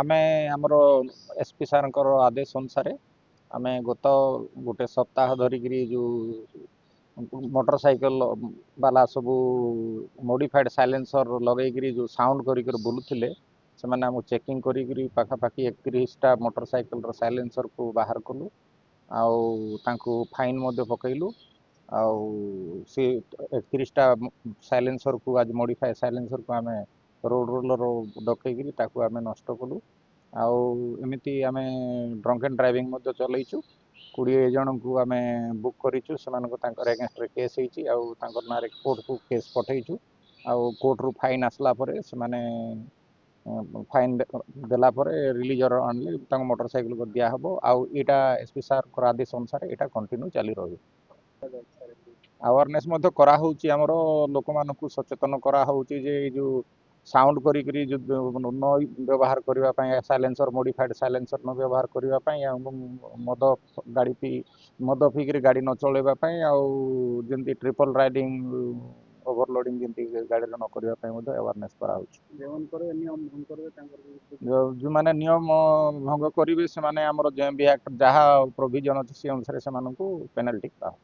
आमे आमर एसपी सार आदेश अनुसार आम गत गोटे सप्ताह धरिकी जो मोटरसाइकल वाला सब मॉडिफाइड साइलेंसर लगेगी जो साउंड कर बुलूले से मैंने चेकिंग करी पाखापाखि 31टा मोटरसाइकल साइलेंसर को बाहर कलु आउ फाइन पकईलु आउ सी 31टा साइलेंसर को आज मॉडिफाइड साइलेंसर को आम रोड रोलर डकईकरी आम नष्ट कलु आमती आम ड्रंक एंड ड्राइविंग चलैचु 20 जन को आम बुक करूँ से एगेन्स्ट केस ना कोर्ट को केस पठेचु कोर्ट रु फाइन आसला से फाइन देला रिलीजर आनले मोटरसाइकिल को दिहब आईटा एसपी सार आदेश अनुसार यहाँ कंटिन्यू चली रही अवेयरनेस करा आमर लोक मान सचेतन करा जे जो साउंड करी जो न व्यवहार करने साइलेंसर मॉडिफाइड साइलेंसर न व्यवहार करने मद गाड़ी पी मद पीक गाड़ी न चलवाई आमती ट्रिपल राइडिंग ओवरलोडिंग जमी गाड़ी न करने अवेयरनेस करा जो मैंने नियम भंग करेंगे से जहाँ भी एक्ट जहाँ प्रोविजन अच्छी से अनुसार से पेनाल्टी करा